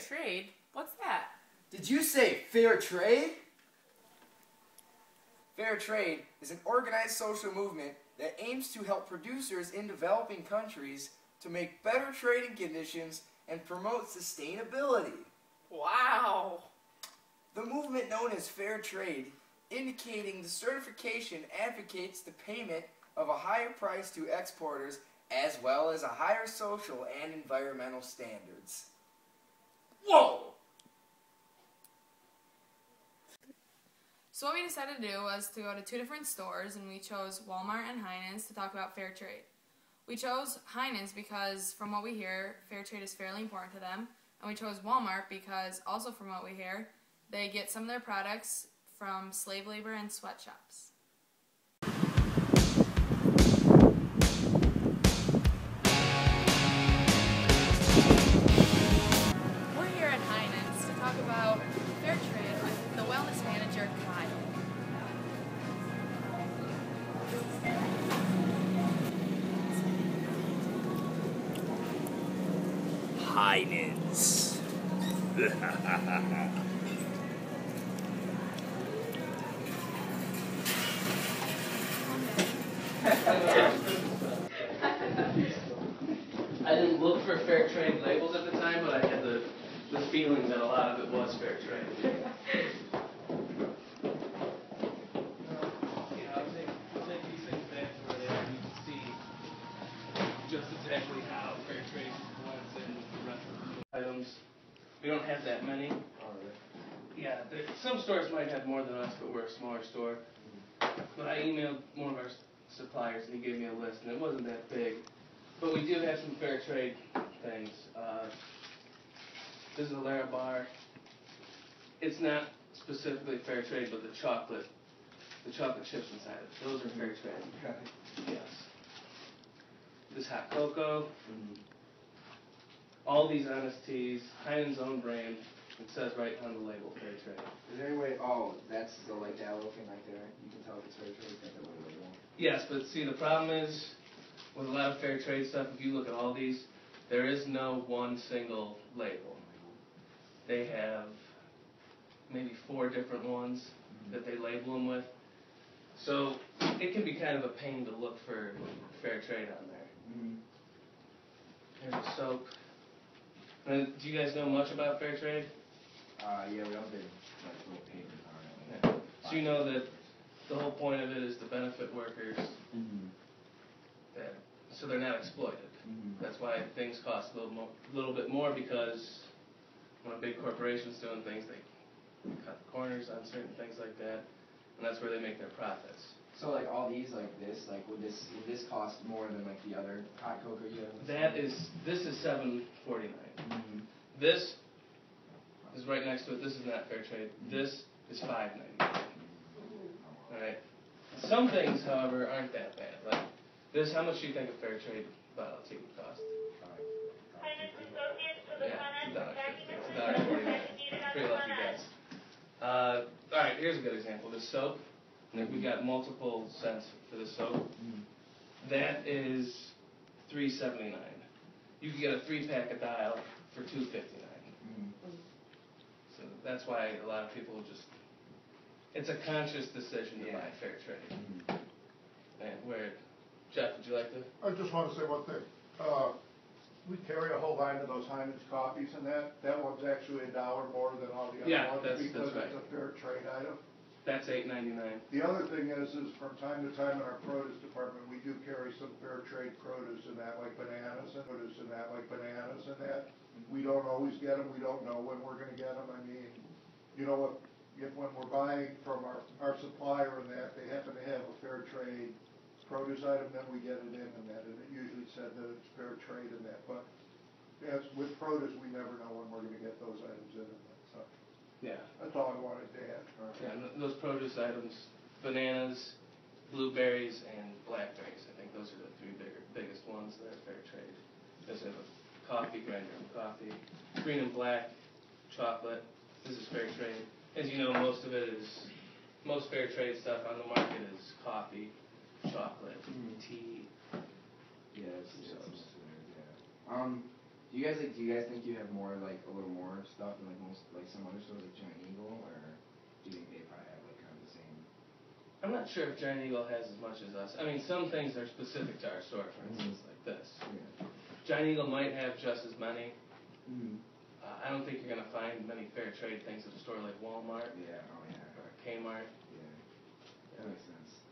trade? What's that? Did you say fair trade? Fair trade is an organized social movement that aims to help producers in developing countries to make better trading conditions and promote sustainability. Wow! The movement known as fair trade, indicating the certification advocates the payment of a higher price to exporters as well as a higher social and environmental standards. Whoa! So what we decided to do was to go to two different stores, and we chose Walmart and Heinen's to talk about fair trade. We chose Heinen's because, from what we hear, fair trade is fairly important to them, and we chose Walmart because, also from what we hear, they get some of their products from slave labor and sweatshops. We're here at Heinen's to talk about fair trade with the wellness manager, Kyle. Heinen's. I didn't look for fair trade labels at the time, but I had the feeling that a lot of it was fair trade. I'll take these things back to where they are. You can see just exactly how fair trade blends in with the rest of the items. We don't have that many. Yeah, some stores might have more than us, but we're a smaller store. But I emailed one of our suppliers, and he gave me a list, and it wasn't that big. But we do have some fair trade things. This is a Larabar. It's not specifically fair trade, but the chocolate chips inside of it, those are fair trade. Yes. This hot cocoa. All these honest teas, Heinen's own brand. It says right on the label, fair trade. Is there any way, oh, that's the like that little thing right there. You can tell if it's fair trade, that little label. Yes, but see, the problem is, with a lot of fair trade stuff, if you look at all these, there is no one single label. They have maybe 4 different ones that they label them with. So it can be kind of a pain to look for fair trade on there. Here's a soap. Do you guys know much about fair trade? Yeah, we don't do like little papers on it. Yeah. So you know that the whole point of it is to benefit workers, so they're not exploited. That's why things cost a little bit more, because when a big corporation's doing things, they cut the corners on certain things like that, and that's where they make their profits. So like all these like this, like would this cost more than like the other hot cocoa you have? This is $7.49. This is right next to it. This is not fair trade. This is $5.99. Alright. Some things, however, aren't that bad. Like this, how much do you think a fair trade bottle of tea would cost? Yeah, $1.50. It's $1.49. Pretty lucky guess. Alright, here's a good example. This soap. We got multiple cents for this soap. That is $3.79. You can get a 3-pack of Dial for $2.59. So that's why a lot of people just, it's a conscious decision to buy fair trade. And Jeff, would you like to? I just want to say one thing. We carry a whole line of those Heinen's coffees, and that one's actually $1 more than all the other ones because that's right. It's a fair trade item. That's $8.99. The other thing is from time to time in our produce department, we do carry some fair trade produce in that, like bananas and that. We don't always get them. We don't know when we're going to get them. I mean, you know, if when we're buying from our supplier and that, they happen to have a fair trade produce item, then we get it in and that, and it usually said that it's fair trade and that. But as with produce, we never know when we're going to get those items in and that. So Yeah. that's all I wanted to add. Yeah, and those produce items, bananas, blueberries, and blackberries. I think those are the 3 biggest ones that are fair trade. There's a coffee grinder and coffee, green and black, chocolate. This is fair trade. As you know, most fair trade stuff on the market is coffee, chocolate, tea. Yeah, it's Do you guys think you have more, like, a little more stuff than, like, most, like, some other stores, like Giant Eagle, or do you think they probably have, like, kind of the same? I'm not sure if Giant Eagle has as much as us. I mean, some things are specific to our store, for instance, like this. Yeah. Giant Eagle might have just as many. Mm-hmm. I don't think you're going to find many fair trade things at a store like Walmart. Yeah, oh yeah. Or Kmart. Yeah, that makes sense.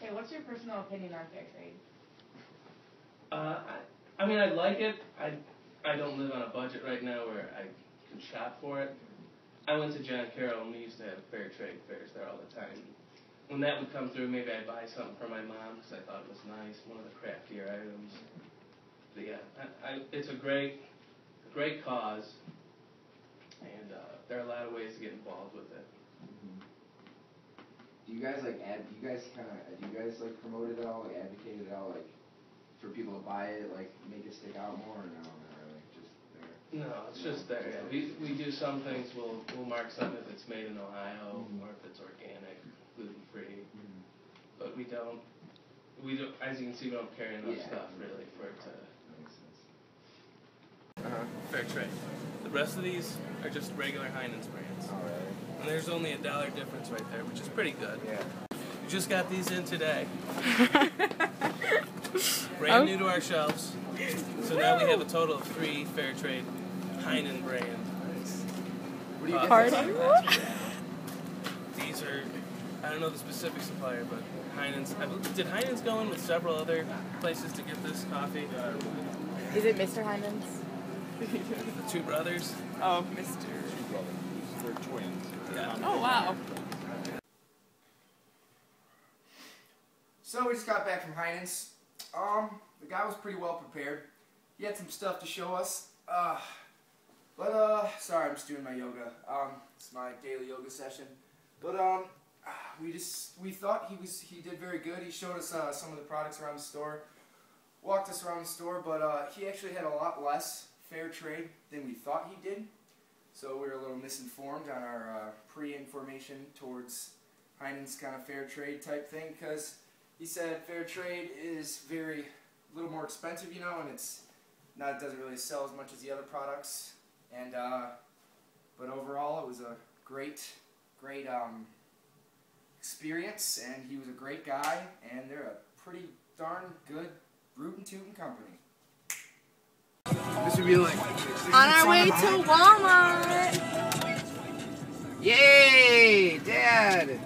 Hey, what's your personal opinion on fair trade? I mean, I like it. I don't live on a budget right now where I can shop for it. I went to John Carroll and we used to have fair trade fairs there all the time. When that would come through, maybe I'd buy something for my mom because I thought it was nice, one of the craftier items. But yeah, it's a great cause, and there are a lot of ways to get involved with it. Mm-hmm. Do you guys promote it at all, like advocate it at all, like for people to buy it, like make it stick out more, or no, not really, just there? No, it's just there. Yeah. We do some things. We'll mark something if it's made in Ohio, or if it's organic, gluten free. Mm-hmm. But we don't. As you can see, we don't carry enough stuff really for it to. That makes sense. Fair trade. The rest of these are just regular Heinen's brands. All right. And there's only $1 difference right there, which is pretty good. Yeah. We just got these in today. Brand new to our shelves. So now we have a total of 3 fair trade Heinen brands. What do you Pardon? These are, I don't know the specific supplier, but Heinen's. Did Heinen's go in with several other places to get this coffee? Is it Mr. Hyman's? The two brothers. Oh, Mr. Two brothers, they're twins. Yeah. Oh, wow. So we just got back from Heinen's. The guy was pretty well prepared. He had some stuff to show us. Sorry, I'm just doing my yoga. It's my daily yoga session. But we thought he did very good. He showed us some of the products around the store, walked us around the store, but he actually had a lot less fair trade than we thought he did. So we were a little misinformed on our pre-information towards Heinen's kind of fair trade type thing, because he said fair trade is a little more expensive, you know, and it doesn't really sell as much as the other products. And but overall, it was a great experience, and he was a great guy, and they're a pretty darn good rootin' tootin' company. This would be like On our way to Walmart. Yay, Dad!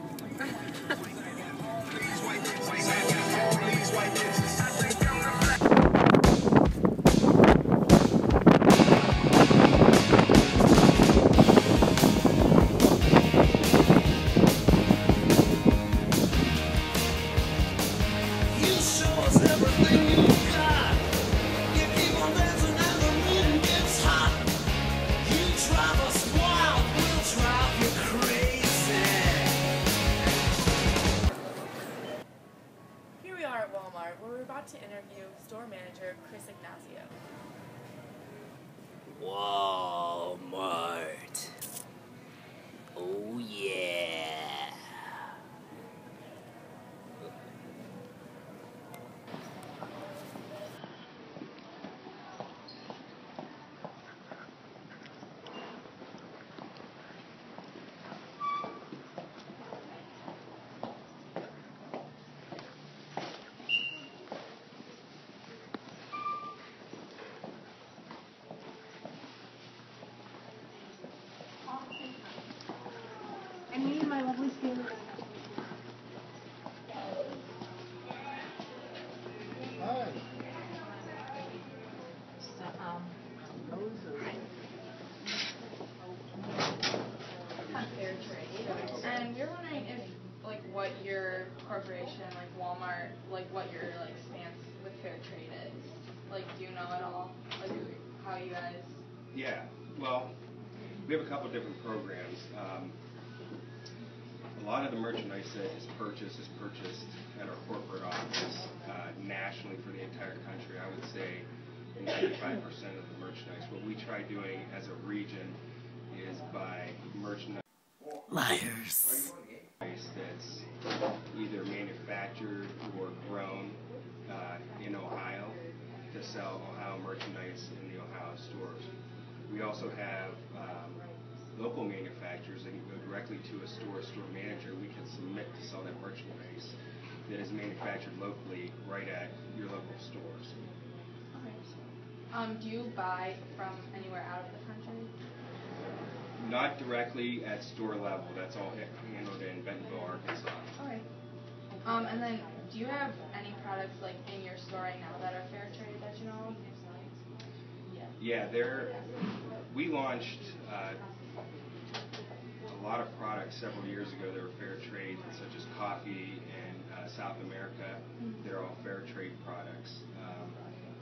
We're about to interview store manager Chris Ignacio. Walmart. Oh yeah. And me and my lovely skin. Hi. Fair trade. And we were wondering if, like, what your corporation, like Walmart, like what your stance with fair trade is. Like, do you know at all? Like, how you guys? Yeah. Well, we have a couple different programs. A lot of the merchandise that is purchased at our corporate office nationally for the entire country. I would say 95% of the merchandise. What we try doing as a region is buy merchandise Liars. that's either manufactured or grown in Ohio to sell Ohio merchandise in the Ohio stores. We also have local manufacturers that can go directly to a store manager. We can submit to sell that merchandise that is manufactured locally right at your local stores. Do you buy from anywhere out of the country? Not directly at store level. That's all handled in Bentonville, Arkansas. Okay. And then, do you have any products like in your store right now that are fair trade that you know of? Yeah, we launched a lot of products several years ago that were fair trade, such as coffee in South America. They're all fair trade products.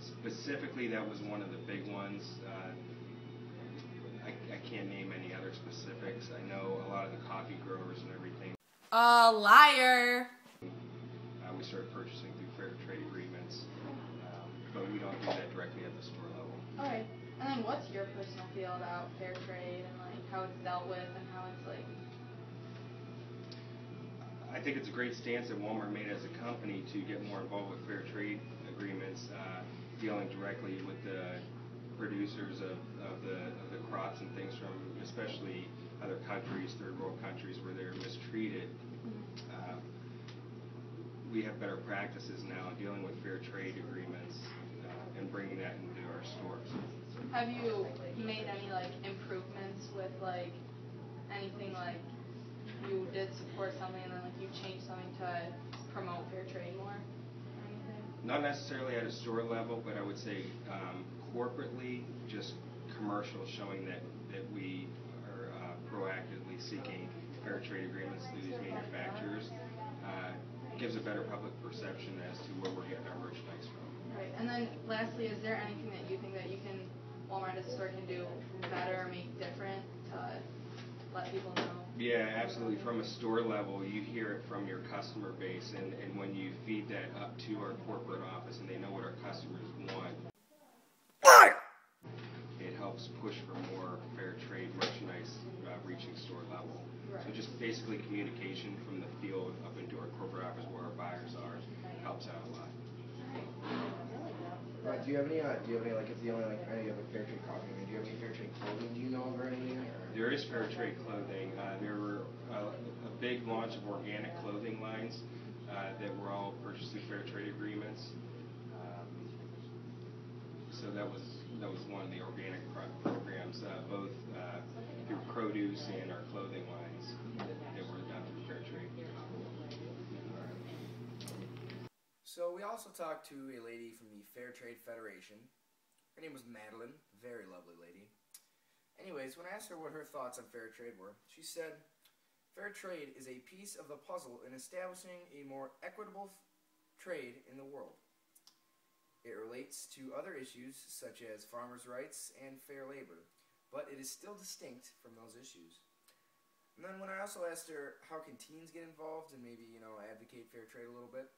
Specifically, that was one of the big ones. I can't name any other specifics. I know a lot of the coffee growers and everything. Liar! We started purchasing through fair trade agreements, but we don't do that directly at the store level. Okay. And then what's your personal feel about fair trade and like how it's dealt with and how it's like? I think it's a great stance that Walmart made as a company to get more involved with fair trade agreements, dealing directly with the producers of the crops and things from especially other countries, third world countries where they're mistreated. We have better practices now dealing with fair trade agreements and bringing that into our stores. Have you made any like improvements with like anything like you did support something and then like you changed something to promote fair trade more? Or anything? Not necessarily at a store level, but I would say corporately, just commercial, showing that we are proactively seeking fair trade agreements through these manufacturers. Gives a better public perception as to where we're getting our merchandise from. Right. And then lastly, is there anything that you think that Walmart as a store can do better or make different to let people know? Yeah, absolutely. From a store level, you hear it from your customer base, and when you feed that up to our corporate office and they know what our customers want, it helps push for more fair trade merchandise reaching store level. Right. So just basically communication from the field up into our corporate office where our buyers are helps out a lot. Do you have any like if the only like I know you have like fair trade coffee, do you have any fair trade clothing? Do you know of or anything? There is fair trade clothing. There were a big launch of organic clothing lines that were all purchased through fair trade agreements. So that was one of the organic programs, both through produce and our clothing lines that were done through fair trade. So we also talked to a lady from the Fair Trade Federation. Her name was Madeline, very lovely lady. Anyways, when I asked her what her thoughts on fair trade were, she said, "Fair trade is a piece of the puzzle in establishing a more equitable trade in the world. It relates to other issues such as farmers' rights and fair labor, but it is still distinct from those issues." And then when I also asked her how can teens get involved and maybe, advocate fair trade a little bit,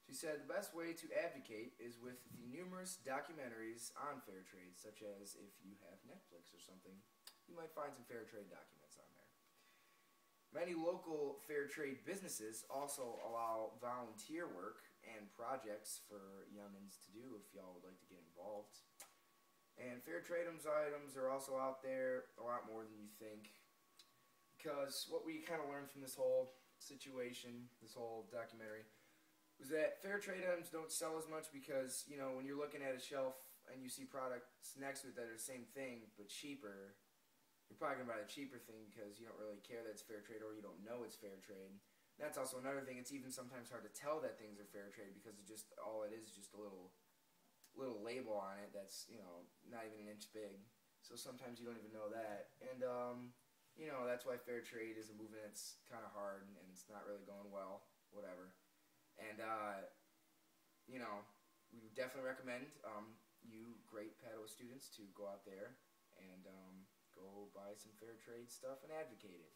she said the best way to advocate is with the numerous documentaries on fair trade, such as if you have Netflix or something, you might find some fair trade documents on there. Many local fair trade businesses also allow volunteer work and projects for youngins to do if y'all would like to get involved. And fair trade items are also out there a lot more than you think, because what we kind of learned from this whole situation, this whole documentary, was that fair trade items don't sell as much because, when you're looking at a shelf and you see products next to it that are the same thing but cheaper, you're probably going to buy the cheaper thing because you don't really care that it's fair trade or you don't know it's fair trade. And that's also another thing. It's even sometimes hard to tell that things are fair trade because it's just all it is just a little label on it that's, not even an inch big. So sometimes you don't even know that. And, that's why fair trade is a movement that's kind of hard and it's not really going well, whatever. And, we would definitely recommend you great Padua students to go out there and go buy some fair trade stuff and advocate it.